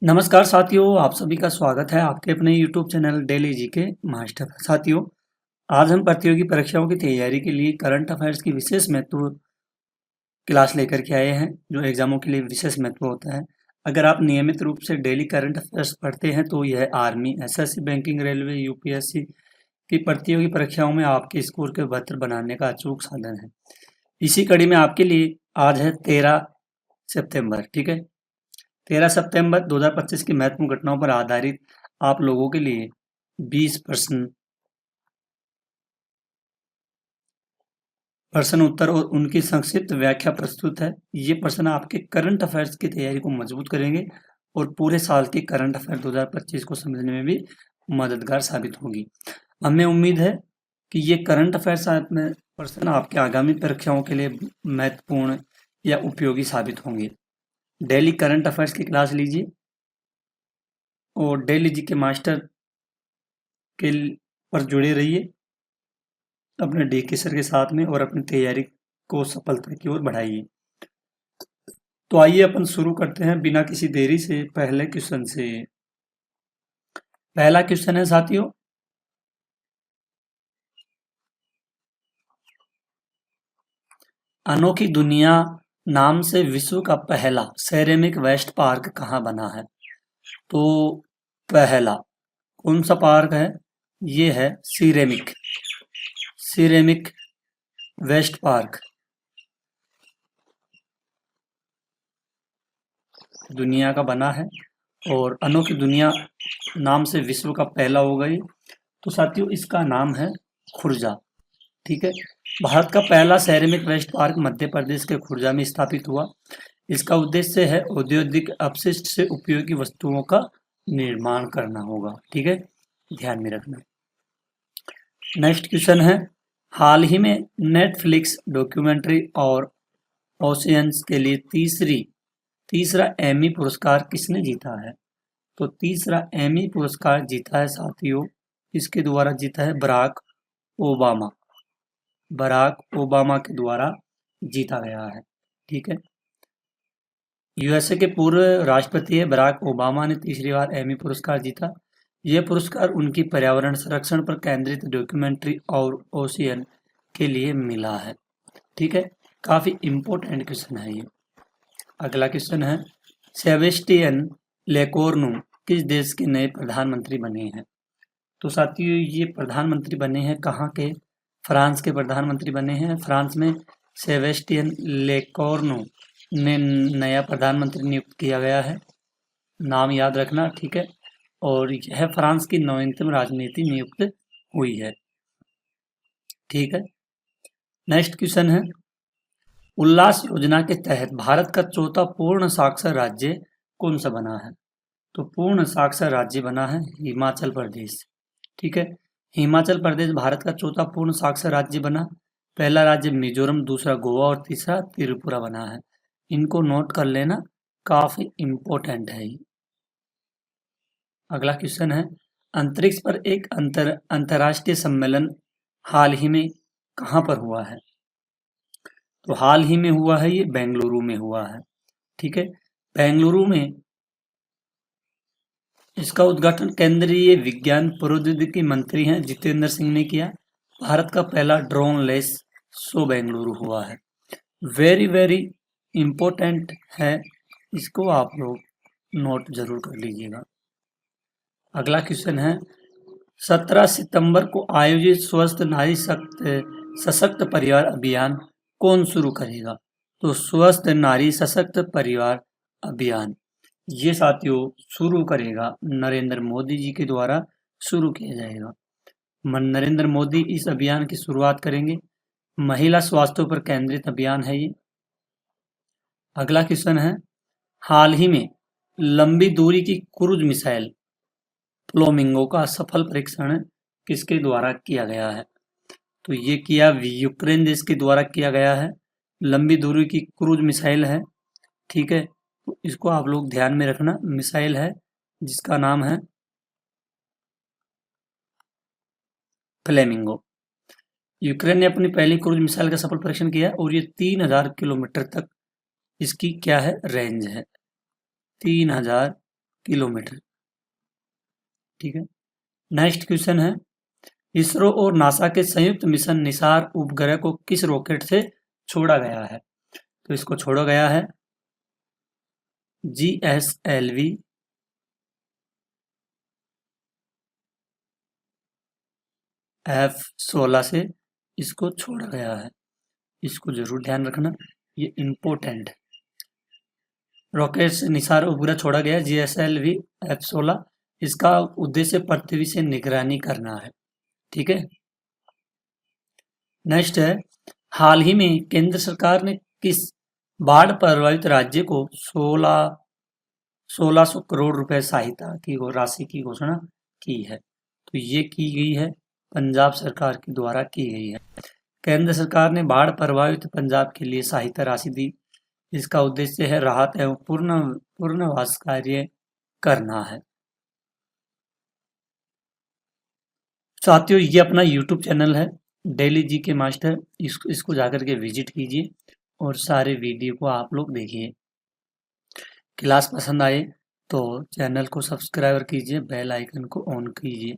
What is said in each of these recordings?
नमस्कार साथियों, आप सभी का स्वागत है आपके अपने YouTube channel daily GK master. साथियों, आज हम प्रतियोगी परीक्षाओं की तैयारी के लिए करंट अफेयर्स की विशेष महत्व क्लास लेकर के आए हैं, जो एग्जामों के लिए विशेष महत्व होता है। अगर आप नियमित रूप से डेली करंट अफेयर्स पढ़ते हैं तो यह army, SSC, banking, railway, UPSC की प्रतियोगी परीक्षाओं में आपके स्कोर के बेहतर बनाने का अचूक साधन है। इसी कड़ी में आपके लिए आज है 13 सितंबर, ठीक है। 13 सितंबर 2025 की महत्वपूर्ण घटनाओं पर आधारित आप लोगों के लिए 20 प्रश्न उत्तर और उनकी संक्षिप्त व्याख्या प्रस्तुत है। ये प्रश्न आपके करंट अफेयर्स की तैयारी को मजबूत करेंगे और पूरे साल के करंट अफेयर 2025 को समझने में भी मददगार साबित होगी। हमें उम्मीद है कि ये करंट अफेयर्स में प्रश्न आपके आगामी परीक्षाओं के लिए महत्वपूर्ण या उपयोगी साबित होंगे। डेली करंट अफेयर्स की क्लास लीजिए और डेली जी के मास्टर के पर जुड़े रहिए अपने डीके सर के साथ में और अपनी तैयारी को सफलता की ओर बढ़ाइए। तो आइए अपन शुरू करते हैं बिना किसी देरी से पहले क्वेश्चन से। पहला क्वेश्चन है साथियों, अनोखी दुनिया नाम से विश्व का पहला सेरेमिक वेस्ट पार्क कहाँ बना है? तो पहला कौन सा पार्क है? ये है सिरेमिक वेस्ट पार्क दुनिया का बना है और अनोखी दुनिया नाम से विश्व का पहला होगा ये। तो साथियों इसका नाम है खुर्जा, ठीक है। भारत का पहला ceramic waste park Madhya Pradesh के खुर्जा में स्थापित हुआ। इसका उद्देश्य है औद्योगिक अपशिष्ट से उपयोगी वस्तुओं का निर्माण करना होगा, ठीक है, ध्यान में रखना। नेक्स्ट क्वेश्चन है, हाल ही में नेटफ्लिक्स डॉक्यूमेंट्री और ओशियंस के लिए तीसरा एमी पुरस्कार किसने जीता है? तो तीसरा एमी पुरस्कार जीता है साथियों, इसके द्वारा जीता है बराक ओबामा के द्वारा जीता गया है, ठीक है। यूएसए के पूर्व राष्ट्रपति है बराक ओबामा ने तीसरी बार एमी पुरस्कार जीता। यह पुरस्कार उनकी पर्यावरण संरक्षण पर केंद्रित डॉक्यूमेंट्री और ओशियन के लिए मिला है, ठीक है। काफी इंपॉर्टेंट क्वेश्चन है ये। अगला क्वेश्चन है, सेबेस्टियन लेकोर्नू किस देश के नए प्रधानमंत्री बने हैं? तो साथियों ये प्रधानमंत्री बने हैं कहाँ के? फ्रांस के प्रधानमंत्री बने हैं। फ्रांस में सेबेस्टियन लेकोर्नू ने नया प्रधानमंत्री नियुक्त किया गया है, नाम याद रखना, ठीक है। और यह फ्रांस की नवीनतम राजनीति नियुक्त हुई है, ठीक है। नेक्स्ट क्वेश्चन है, उल्लास योजना के तहत भारत का चौथा पूर्ण साक्षर राज्य कौन सा बना है? तो पूर्ण साक्षर राज्य बना है हिमाचल प्रदेश, ठीक है। हिमाचल प्रदेश भारत का चौथा पूर्ण साक्षर राज्य बना। पहला राज्य मिजोरम, दूसरा गोवा और तीसरा त्रिपुरा बना है। इनको नोट कर लेना, काफी इंपॉर्टेंट है ये। अगला क्वेश्चन है, अंतरिक्ष पर एक अंतरराष्ट्रीय सम्मेलन हाल ही में कहाँ पर हुआ है? तो हाल ही में हुआ है ये बेंगलुरु में हुआ है, ठीक है। बेंगलुरु में इसका उद्घाटन केंद्रीय विज्ञान प्रौद्योगिकी मंत्री हैं जितेंद्र सिंह ने किया। भारत का पहला ड्रोन लेस शो बेंगलुरु हुआ है। वेरी वेरी इंपॉर्टेंट है, इसको आप लोग नोट जरूर कर लीजिएगा। अगला क्वेश्चन है, 17 सितंबर को आयोजित स्वस्थ नारी सशक्त परिवार अभियान कौन शुरू करेगा? तो स्वस्थ नारी सशक्त परिवार अभियान ये साथियों शुरू करेगा नरेंद्र मोदी जी के द्वारा शुरू किया जाएगा। नरेंद्र मोदी इस अभियान की शुरुआत करेंगे। महिला स्वास्थ्य पर केंद्रित अभियान है ये। अगला क्वेश्चन है, हाल ही में लंबी दूरी की क्रूज मिसाइल फ्लामिंगो का सफल परीक्षण किसके द्वारा किया गया है? तो ये किया यूक्रेन देश के द्वारा किया गया है। लंबी दूरी की क्रूज मिसाइल है, ठीक है। तो इसको आप लोग ध्यान में रखना, मिसाइल है जिसका नाम है फ्लेमिंगो। यूक्रेन ने अपनी पहली क्रूज मिसाइल का सफल परीक्षण किया और ये 3000 किलोमीटर तक इसकी क्या है रेंज है, 3000 किलोमीटर। ठीक है, नेक्स्ट क्वेश्चन है, इसरो और नासा के संयुक्त मिशन निसार उपग्रह को किस रॉकेट से छोड़ा गया है? तो इसको छोड़ा गया है GSLV F-16 से इसको छोड़ा गया है। इसको जरूर ध्यान रखना, ये इम्पोर्टेंट है। रॉकेट से निसार उपग्रह छोड़ा गया GSLV F-16। इसका उद्देश्य पृथ्वी से निगरानी करना है। ठीक है, नेक्स्ट है, हाल ही में केंद्र सरकार ने किस बाढ़ प्रभावित राज्य को 1600 करोड़ रुपए सहायता की राशि की घोषणा की है? तो ये की गई है पंजाब सरकार के द्वारा की गई है। केंद्र सरकार ने बाढ़ प्रभावित पंजाब के लिए सहायता राशि दी। इसका उद्देश्य है राहत एवं पुनर्वास कार्य करना है। साथियों, ये अपना YouTube चैनल है डेली जी के मास्टर, इसको जाकर के विजिट कीजिए और सारे वीडियो को आप लोग देखिए। क्लास पसंद आए तो चैनल को सब्सक्राइब कीजिए, बेल आइकन को ऑन कीजिए।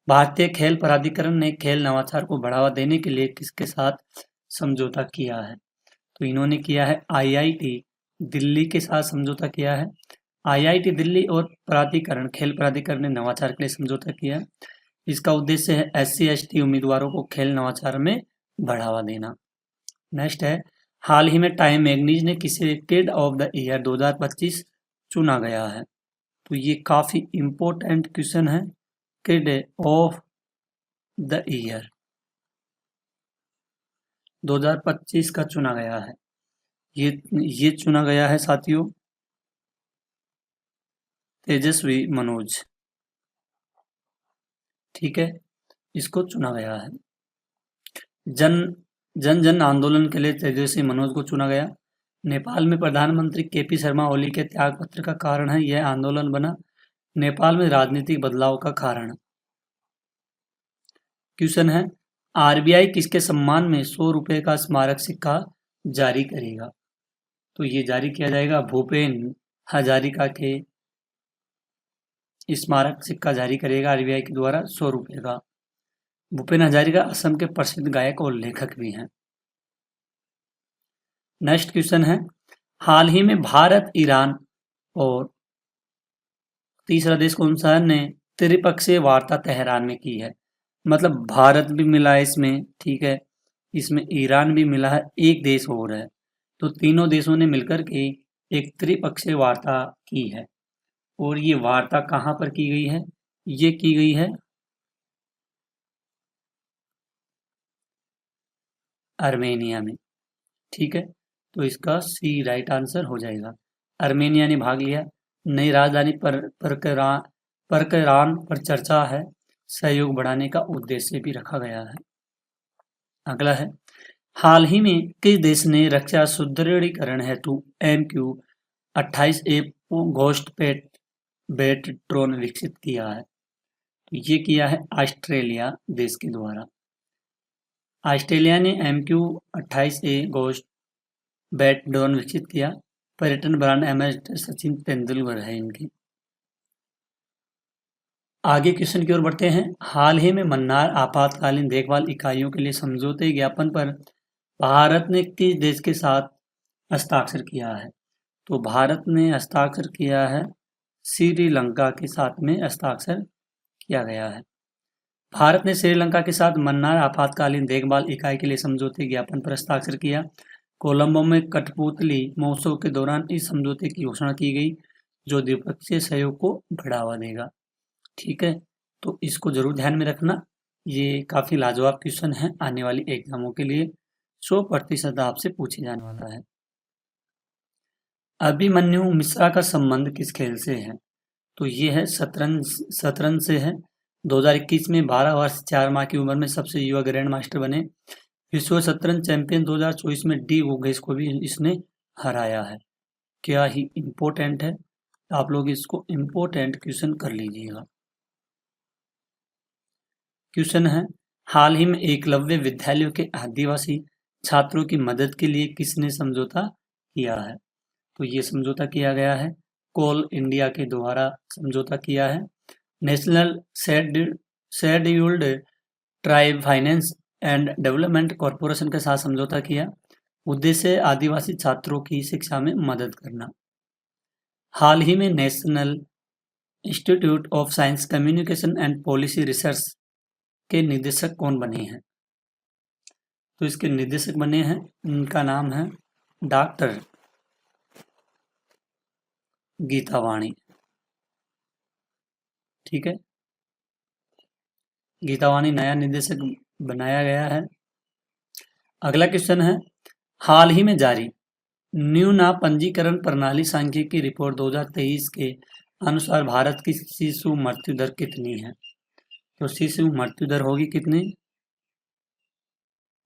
भारतीय खेल प्राधिकरण ने खेल नवाचार को बढ़ावा देने के लिए किसके साथ समझौता किया है? तो इन्होंने किया है IIT दिल्ली के साथ समझौता किया है। IIT दिल्ली और खेल प्राधिकरण ने नवाचार के लिए समझौता किया। इसका उद्देश्य है SC ST उम्मीदवारों को खेल नवाचार में बढ़ावा देना। नेक्स्ट है, हाल ही में टाइम मैगजीन ने किसे किड ऑफ द ईयर 2025 चुना गया है? तो ये काफी इंपॉर्टेंट क्वेश्चन है। किड ऑफ द ईयर 2025 का चुना गया है, ये चुना गया है साथियों तेजस्वी मनोज। ठीक है, इसको चुना गया है। जन आंदोलन के लिए तेजस्वी मनोज को चुना गया। नेपाल में प्रधानमंत्री KP शर्मा ओली के त्यागपत्र का कारण है यह आंदोलन बना। नेपाल में राजनीतिक बदलाव का कारण। क्वेश्चन है, RBI किसके सम्मान में 100 रुपए का स्मारक सिक्का जारी करेगा? तो ये जारी किया जाएगा भूपेन हजारिका के स्मारक सिक्का जारी करेगा RBI के द्वारा 100 रुपए का। भूपेन हजारिका असम के प्रसिद्ध गायक और लेखक भी हैं। नेक्स्ट क्वेश्चन है, हाल ही में भारत, ईरान और तीसरा देश कौन सा ने त्रिपक्षीय वार्ता तेहरान में की है? मतलब भारत भी मिला है इसमें, ठीक है, इसमें ईरान भी मिला है, एक देश और है। तो तीनों देशों ने मिलकर के एक त्रिपक्षीय वार्ता की है। और ये वार्ता कहाँ पर की गई है? ये की गई है आर्मेनिया में। ठीक है, तो इसका C राइट आंसर हो जाएगा। आर्मेनिया ने भाग लिया। नई राजधानी परकरान पर चर्चा है। सहयोग बढ़ाने का उद्देश्य भी रखा गया है। अगला है, हाल ही में किस देश ने रक्षा सुदृढ़ीकरण हेतु MQ-28A घोस्ट बेट ड्रोन विकसित किया है? तो ये किया है ऑस्ट्रेलिया देश के द्वारा। ऑस्ट्रेलिया ने MQ-28A घोस्ट बेट ड्रोन विकसित किया। पर्यटन ब्रांड एम्बेसडर सचिन तेंदुलकर है इनके। आगे क्वेश्चन की ओर बढ़ते हैं। हाल ही में मन्नार आपातकालीन देखभाल इकाइयों के लिए समझौते ज्ञापन पर भारत ने किस देश के साथ हस्ताक्षर किया है? तो भारत ने हस्ताक्षर किया है श्रीलंका के साथ में हस्ताक्षर किया गया है। भारत ने श्रीलंका के साथ मन्नार आपातकालीन देखभाल इकाई के लिए समझौते ज्ञापन पर हस्ताक्षर किया। कोलंबो में कठपुतली महोत्सव के दौरान इस समझौते की घोषणा की गई, जो द्विपक्षीय सहयोग को बढ़ावा देगा। ठीक है, तो इसको जरूर ध्यान में रखना, ये काफी लाजवाब क्वेश्चन है, आने वाली एग्जामों के लिए 100% आपसे पूछे जाने वाला है। अभिमन्यु मिश्रा का संबंध किस खेल से है? तो ये है शतरंज से है। 2021 में 12 वर्ष 4 माह की उम्र में सबसे युवा ग्रैंड मास्टर बने। विश्व शतरंज चैंपियन 2024 में डी वोगेस को भी इसने हराया है। क्या ही इम्पोर्टेंट है, आप लोग इसको इम्पोर्टेंट क्वेश्चन कर लीजिएगा। क्वेश्चन है, हाल ही में एकलव्य विद्यालयों के आदिवासी छात्रों की मदद के लिए किसने समझौता किया है? तो ये समझौता किया गया है कोल इंडिया के द्वारा समझौता किया है। National scheduled tribe finance and development corporation के साथ समझौता किया। उद्देश्य आदिवासी छात्रों की शिक्षा में मदद करना। हाल ही में national institute of science communication and policy research के निदेशक कौन बने हैं? तो इसके निदेशक बने हैं, उनका नाम है डॉक्टर गीता वाणी। ठीक है, गीता वाणी नया निदेशक बनाया गया है। अगला क्वेश्चन है, हाल ही में जारी न्यूना पंजीकरण प्रणाली सांख्यिकी रिपोर्ट 2023 के अनुसार भारत की शिशु मृत्यु दर कितनी है? तो शिशु मृत्यु दर होगी कितनी?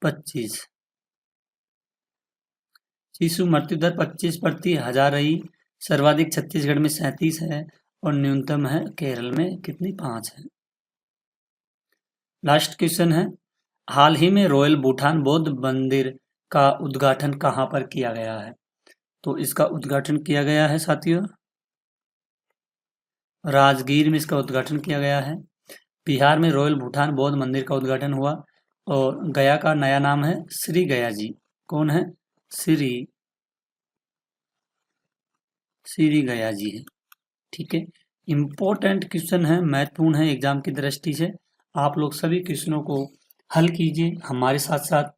25। शिशु मृत्यु दर 25 प्रति हजार रही। सर्वाधिक छत्तीसगढ़ में 37 है और न्यूनतम है केरल में कितनी? 5 है। लास्ट क्वेश्चन है, हाल ही में रॉयल भूटान बौद्ध मंदिर का उद्घाटन कहाँ पर किया गया है? तो इसका उद्घाटन किया गया है साथियों राजगीर में, इसका उद्घाटन किया गया है। बिहार में रॉयल भूटान बौद्ध मंदिर का उद्घाटन हुआ और गया का नया नाम है श्री गया जी। कौन है? श्री गया जी है। ठीक है, इम्पोर्टेंट क्वेश्चन है, महत्वपूर्ण है एग्जाम की दृष्टि से। आप लोग सभी क्वेश्चनों को हल कीजिए, हमारे साथ साथ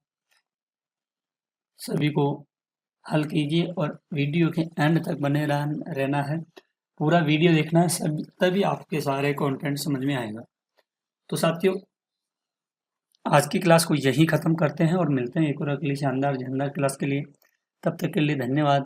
सभी को हल कीजिए और वीडियो के एंड तक बने रहना है। पूरा वीडियो देखना है, सब तभी आपके सारे कंटेंट समझ में आएगा। तो साथियों, आज की क्लास को यहीं ख़त्म करते हैं और मिलते हैं एक और अगली शानदार क्लास के लिए। तब तक के लिए धन्यवाद।